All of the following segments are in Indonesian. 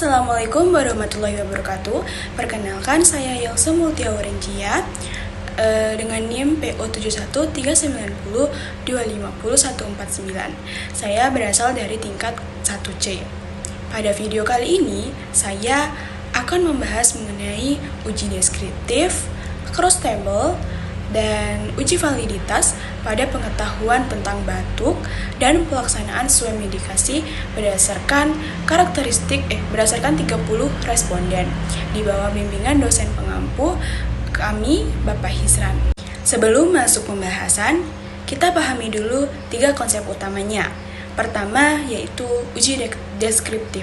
Assalamualaikum warahmatullahi wabarakatuh. Perkenalkan, saya Yelsa Multiawarenjia dengan NIM PO713902501149. Saya berasal dari tingkat 1C. Pada video kali ini, saya akan membahas mengenai uji deskriptif, cross table, dan uji validitas pada pengetahuan tentang batuk dan pelaksanaan swab medikasi berdasarkan 30 responden di bawah bimbingan dosen pengampu kami, Bapak Hisran. Sebelum masuk pembahasan, kita pahami dulu 3 konsep utamanya. Pertama yaitu uji deskriptif.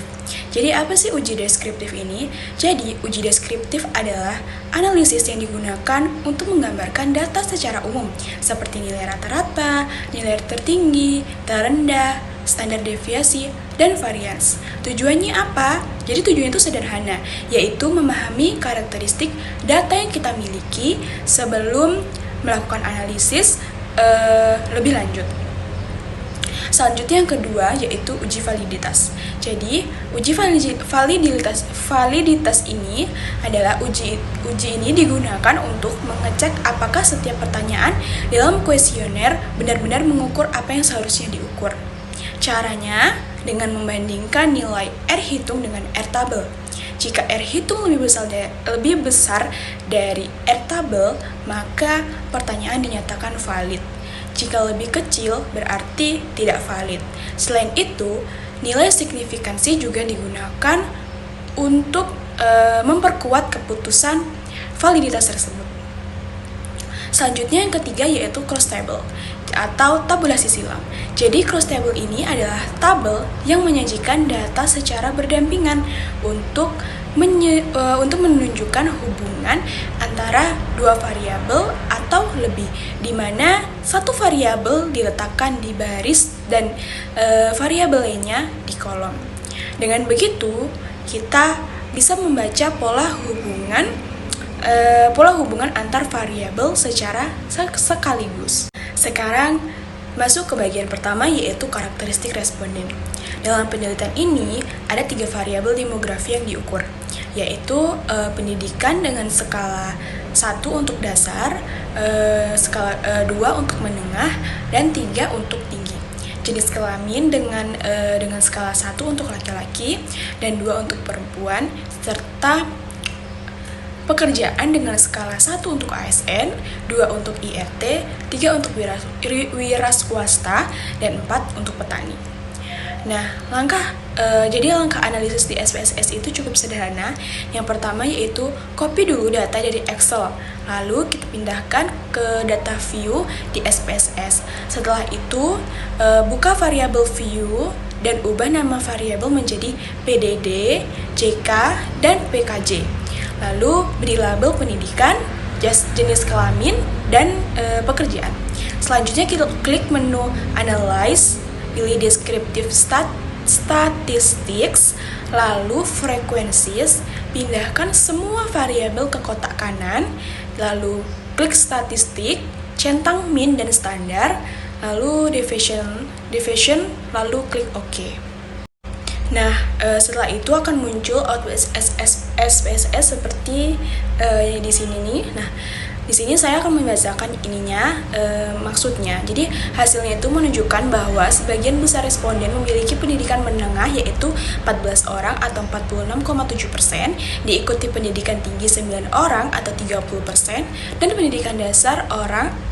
Jadi apa sih uji deskriptif ini? Jadi uji deskriptif adalah analisis yang digunakan untuk menggambarkan data secara umum seperti nilai rata-rata, nilai tertinggi, terendah, standar deviasi, dan varians. Tujuannya apa? Jadi tujuannya itu sederhana, yaitu memahami karakteristik data yang kita miliki sebelum melakukan analisis lebih lanjut. Selanjutnya yang kedua yaitu uji validitas. Jadi uji validitas ini adalah uji ini digunakan untuk mengecek apakah setiap pertanyaan dalam kuesioner benar-benar mengukur apa yang seharusnya diukur. Caranya dengan membandingkan nilai R hitung dengan R tabel. Jika R hitung lebih besar dari R tabel, maka pertanyaan dinyatakan valid. Jika lebih kecil, berarti tidak valid. Selain itu, nilai signifikansi juga digunakan untuk memperkuat keputusan validitas tersebut. Selanjutnya yang ketiga yaitu cross table atau tabulasi silang. Jadi cross table ini adalah tabel yang menyajikan data secara berdampingan untuk menunjukkan hubungan antara dua variabel atau lebih, di mana satu variabel diletakkan di baris dan variabel lainnya di kolom. Dengan begitu, kita bisa membaca pola hubungan antar variabel secara sekaligus. Sekarang masuk ke bagian pertama yaitu karakteristik responden. Dalam penelitian ini ada 3 variabel demografi yang diukur, yaitu pendidikan dengan skala 1 untuk dasar, skala 2 untuk menengah, dan 3 untuk tinggi. Jenis kelamin dengan skala 1 untuk laki-laki dan 2 untuk perempuan, serta pekerjaan dengan skala 1 untuk ASN, 2 untuk IRT, 3 untuk wira swasta, dan 4 untuk petani. Nah, langkah analisis di SPSS itu cukup sederhana. Yang pertama yaitu copy dulu data dari Excel, lalu kita pindahkan ke data view di SPSS. Setelah itu, buka variabel view dan ubah nama variabel menjadi PDD, JK, dan PKJ. Lalu beri label pendidikan, jenis kelamin, dan pekerjaan. Selanjutnya kita klik menu Analyze, pilih Descriptive Statistics, lalu Frequencies, pindahkan semua variabel ke kotak kanan, lalu klik Statistik, centang mean dan standar, lalu deviation, lalu klik OK. Nah, setelah itu akan muncul output SPSS seperti di sini nih. Nah, di sini saya akan membacakan maksudnya. Jadi, hasilnya itu menunjukkan bahwa sebagian besar responden memiliki pendidikan menengah yaitu 14 orang atau 46,7%, diikuti pendidikan tinggi 9 orang atau 30%, dan pendidikan dasar 7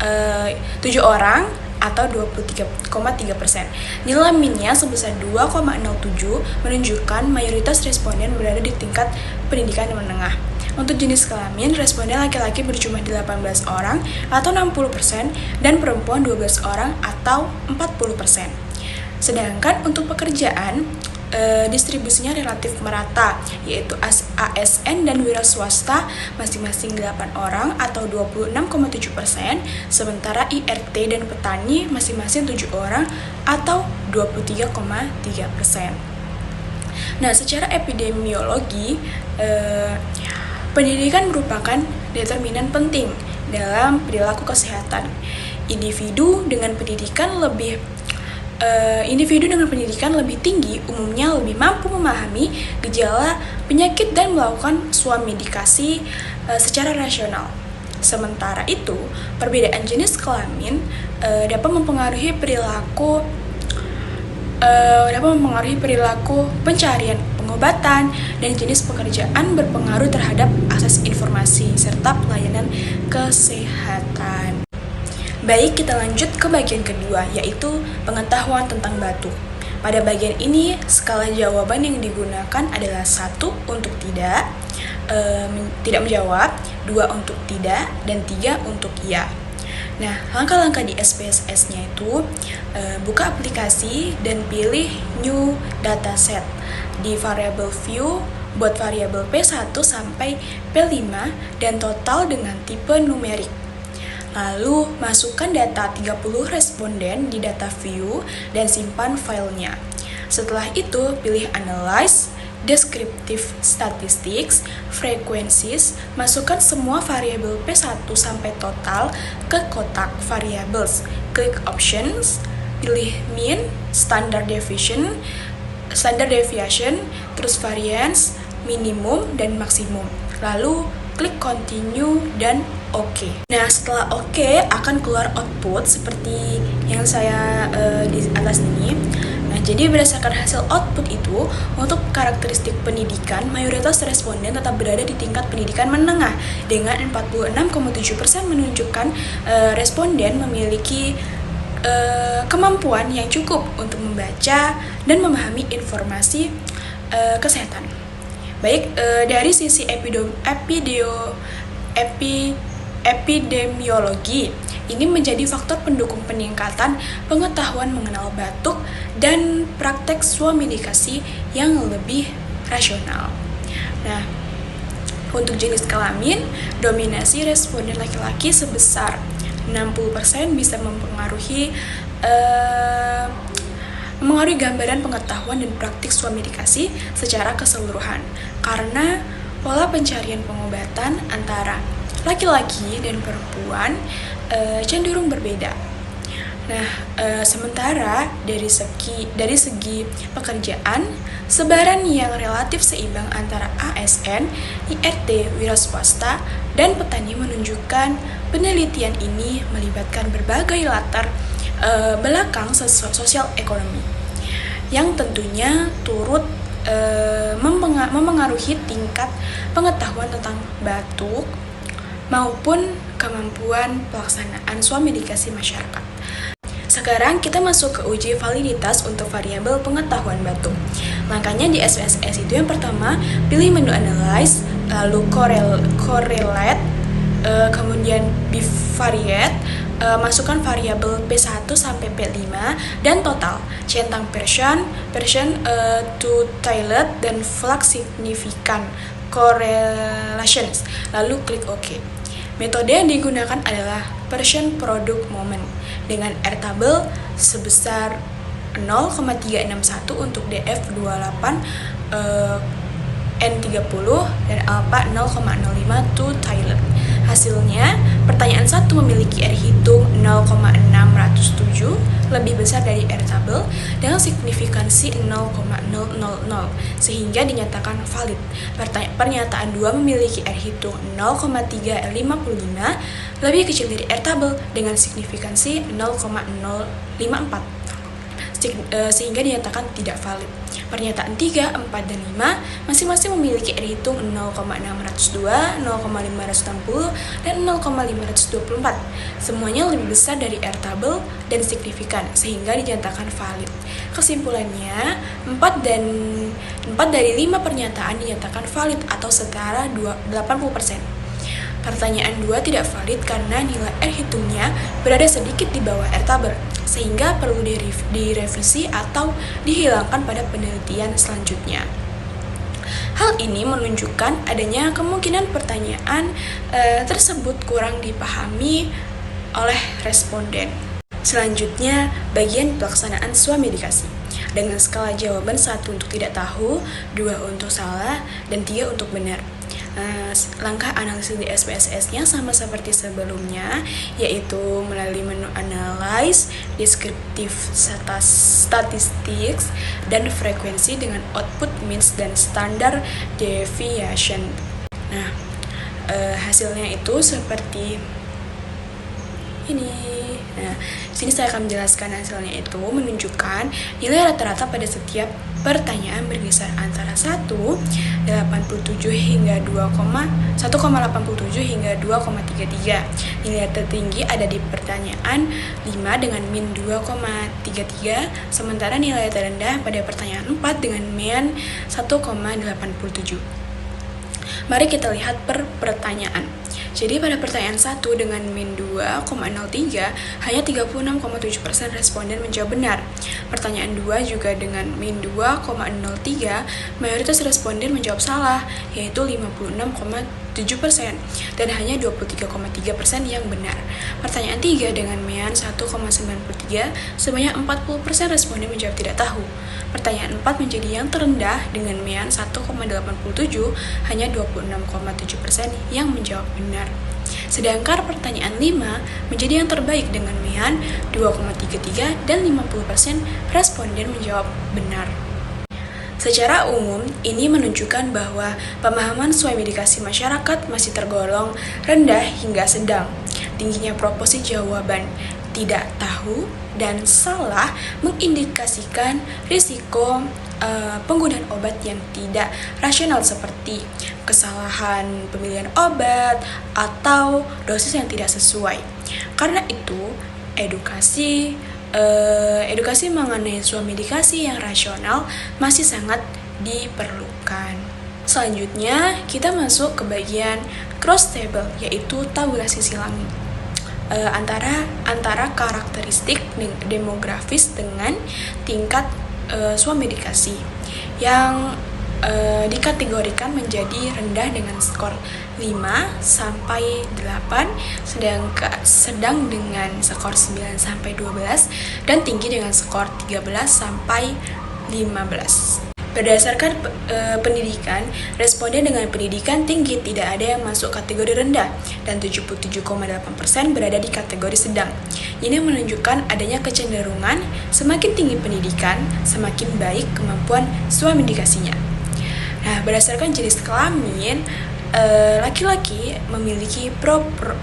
orang atau 23,3%. Nilai minnya sebesar 2,07 menunjukkan mayoritas responden berada di tingkat pendidikan menengah. Untuk jenis kelamin, responden laki-laki berjumlah 18 orang atau 60% dan perempuan 12 orang atau 40%. Sedangkan untuk pekerjaan, distribusinya relatif merata, yaitu ASN dan wira swasta masing-masing 8 orang atau 26,7%, sementara IRT dan petani masing-masing 7 orang atau 23,3%. Nah, secara epidemiologi, pendidikan merupakan determinan penting dalam perilaku kesehatan. Individu dengan pendidikan lebih Individu dengan pendidikan lebih tinggi umumnya lebih mampu memahami gejala penyakit dan melakukan swamedikasi secara rasional. Sementara itu, perbedaan jenis kelamin dapat mempengaruhi perilaku pencarian pengobatan dan jenis pekerjaan, berpengaruh terhadap akses informasi serta pelayanan kesehatan. Baik, kita lanjut ke bagian kedua, yaitu pengetahuan tentang batuk. Pada bagian ini, skala jawaban yang digunakan adalah 1 untuk tidak menjawab, 2 untuk tidak, dan 3 untuk iya. Nah, langkah-langkah di SPSS-nya itu, buka aplikasi dan pilih New Dataset. Di variable View, buat variabel P1 sampai P5 dan total dengan tipe numerik. Lalu, masukkan data 30 responden di data view dan simpan filenya. Setelah itu, pilih Analyze, Descriptive Statistics, Frequencies, masukkan semua variabel P1 sampai total ke kotak variables. Klik Options, pilih Mean, Standard Deviation, terus Variance, Minimum, dan Maksimum. Lalu, klik Continue dan OK. Nah, setelah OK akan keluar output seperti yang saya di atas ini. Nah, jadi berdasarkan hasil output itu, untuk karakteristik pendidikan, mayoritas responden tetap berada di tingkat pendidikan menengah dengan 46,7% menunjukkan responden memiliki kemampuan yang cukup untuk membaca dan memahami informasi kesehatan. Baik, dari sisi epidemiologi, ini menjadi faktor pendukung peningkatan pengetahuan mengenal batuk dan praktek swamedikasi yang lebih rasional. Nah, untuk jenis kelamin, dominasi responden laki-laki sebesar 60% bisa mempengaruhi gambaran pengetahuan dan praktik swamedikasi secara keseluruhan, karena pola pencarian pengobatan antara laki-laki dan perempuan cenderung berbeda. Nah, sementara dari segi pekerjaan, sebaran yang relatif seimbang antara ASN, IRT, wira swasta, dan petani menunjukkan penelitian ini melibatkan berbagai latar belakang sosial ekonomi yang tentunya turut memengaruhi tingkat pengetahuan tentang batuk maupun kemampuan pelaksanaan swamedikasi masyarakat. Sekarang kita masuk ke uji validitas untuk variabel pengetahuan batuk. Langkahnya di SPSS itu yang pertama, pilih menu Analyze, lalu Correlate, kemudian Bivariate, masukkan variabel P1 sampai P5 dan total, centang Pearson to Tailed, dan flux significant correlations, lalu klik OK. Metode yang digunakan adalah Pearson Product Moment dengan R-table sebesar 0,361 untuk DF28, N30, dan alpha 0,05 to Tailed. Hasilnya, pertanyaan 1 memiliki R hitung 0,607, lebih besar dari R-table dengan signifikansi 0,000, sehingga dinyatakan valid. Pernyataan 2 memiliki R hitung 0,355, lebih kecil dari R-table dengan signifikansi 0,054, sehingga dinyatakan tidak valid. Pernyataan 3, 4, dan 5 masing-masing memiliki R hitung 0,602, 0,560, dan 0,524. Semuanya lebih besar dari R-table dan signifikan, sehingga dinyatakan valid. Kesimpulannya, 4 dari 5 pernyataan dinyatakan valid atau setara 80%. Pertanyaan 2 tidak valid karena nilai R hitungnya berada sedikit di bawah R-table, sehingga perlu direvisi atau dihilangkan pada penelitian selanjutnya. Hal ini menunjukkan adanya kemungkinan pertanyaan tersebut kurang dipahami oleh responden. Selanjutnya, bagian pelaksanaan swamedikasi dengan skala jawaban 1 untuk tidak tahu, 2 untuk salah, dan 3 untuk benar. Langkah analisis di SPSS-nya sama seperti sebelumnya, yaitu melalui menu Analyze, Descriptive Statistics, dan frekuensi dengan output means dan standard deviation. Nah, hasilnya itu seperti ini. Nah, di sini saya akan menjelaskan hasilnya itu menunjukkan nilai rata-rata pada setiap pertanyaan berkisar antara 1,87 hingga 1,87 hingga 2,33. Nilai tertinggi ada di pertanyaan 5 dengan min 2,33, sementara nilai terendah pada pertanyaan 4 dengan min 1,87. Mari kita lihat per pertanyaan. Jadi pada pertanyaan 1 dengan min 2,03, hanya 36,7% responden menjawab benar. Pertanyaan 2 juga dengan min 2,03, mayoritas responden menjawab salah, yaitu 56,7%, dan hanya 23,3% yang benar. Pertanyaan 3 dengan min 1,93, sebanyak 40% responden menjawab tidak tahu. Pertanyaan 4 menjadi yang terendah dengan min 1,87, hanya 26,7% yang menjawab benar. Sedangkan pertanyaan 5 menjadi yang terbaik dengan min 2,33 dan 50% responden menjawab benar. Secara umum, ini menunjukkan bahwa pemahaman sesuai medikasi masyarakat masih tergolong rendah hingga sedang. Tingginya proporsi jawaban tidak tahu dan salah mengindikasikan risiko penggunaan obat yang tidak rasional seperti kesalahan pemilihan obat atau dosis yang tidak sesuai. Karena itu, edukasi mengenai sebuah medikasi yang rasional masih sangat diperlukan. Selanjutnya, kita masuk ke bagian cross table, yaitu tabulasi silang antara karakteristik demografis dengan tingkat suatu medikasi yang dikategorikan menjadi rendah dengan skor 5 sampai 8, sedang dengan skor 9 sampai 12, dan tinggi dengan skor 13 sampai 15. Berdasarkan pendidikan, responden dengan pendidikan tinggi tidak ada yang masuk kategori rendah dan 77,8% berada di kategori sedang. Ini menunjukkan adanya kecenderungan semakin tinggi pendidikan, semakin baik kemampuan sesuai medikasinya. Nah, berdasarkan jenis kelamin, laki-laki memiliki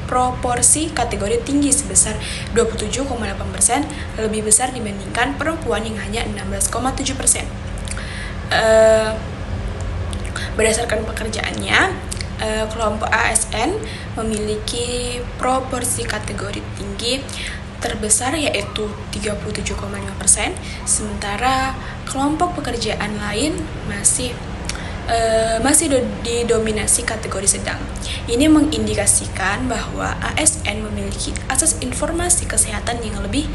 proporsi kategori tinggi sebesar 27,8%, lebih besar dibandingkan perempuan yang hanya 16,7%. Berdasarkan pekerjaannya, kelompok ASN memiliki proporsi kategori tinggi terbesar yaitu 37,5%, sementara kelompok pekerjaan lain masih didominasi kategori sedang. Ini mengindikasikan bahwa ASN memiliki akses informasi kesehatan yang lebih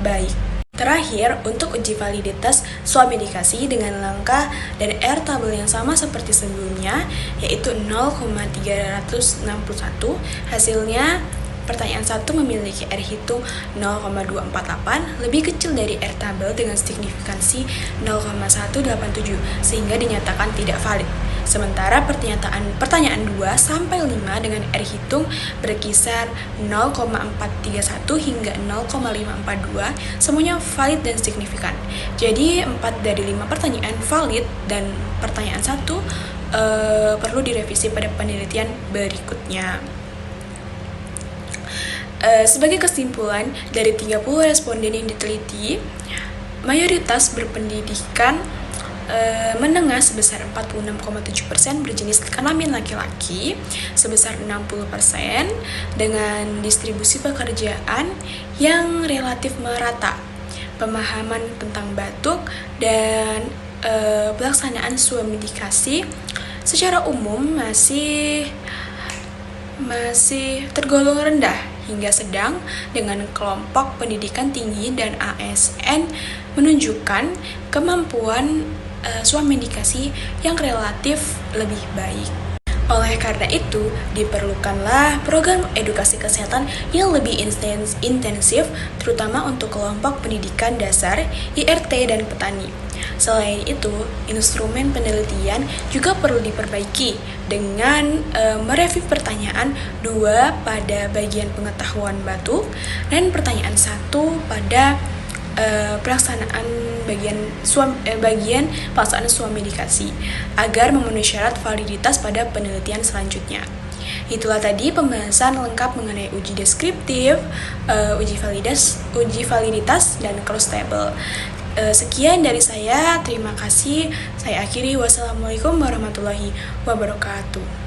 baik. Terakhir, untuk uji validitas suatu medikasi dengan langkah dan R tabel yang sama seperti sebelumnya, yaitu 0,361, hasilnya pertanyaan 1 memiliki R hitung 0,248, lebih kecil dari R tabel dengan signifikansi 0,187, sehingga dinyatakan tidak valid. Sementara pertanyaan 2 sampai 5 dengan R hitung berkisar 0,431 hingga 0,542, semuanya valid dan signifikan. Jadi 4 dari 5 pertanyaan valid dan pertanyaan 1 perlu direvisi pada penelitian berikutnya. Sebagai kesimpulan, dari 30 responden yang diteliti, mayoritas berpendidikan menengah sebesar 46,7%, berjenis kelamin laki-laki sebesar 60%, dengan distribusi pekerjaan yang relatif merata, pemahaman tentang batuk, dan pelaksanaan suatu medikasi secara umum masih tergolong rendah hingga sedang, dengan kelompok pendidikan tinggi dan ASN menunjukkan kemampuan suatu medikasi yang relatif lebih baik. Oleh karena itu, diperlukanlah program edukasi kesehatan yang lebih intensif, terutama untuk kelompok pendidikan dasar, IRT, dan petani. Selain itu, instrumen penelitian juga perlu diperbaiki dengan mereview pertanyaan 2 pada bagian pengetahuan batuk dan pertanyaan 1 pada pelaksanaan bagian pelaksanaan swamedikasi agar memenuhi syarat validitas pada penelitian selanjutnya. Itulah tadi pembahasan lengkap mengenai uji deskriptif, uji validitas dan cross table. Sekian dari saya, terima kasih. Saya akhiri, wassalamualaikum warahmatullahi wabarakatuh.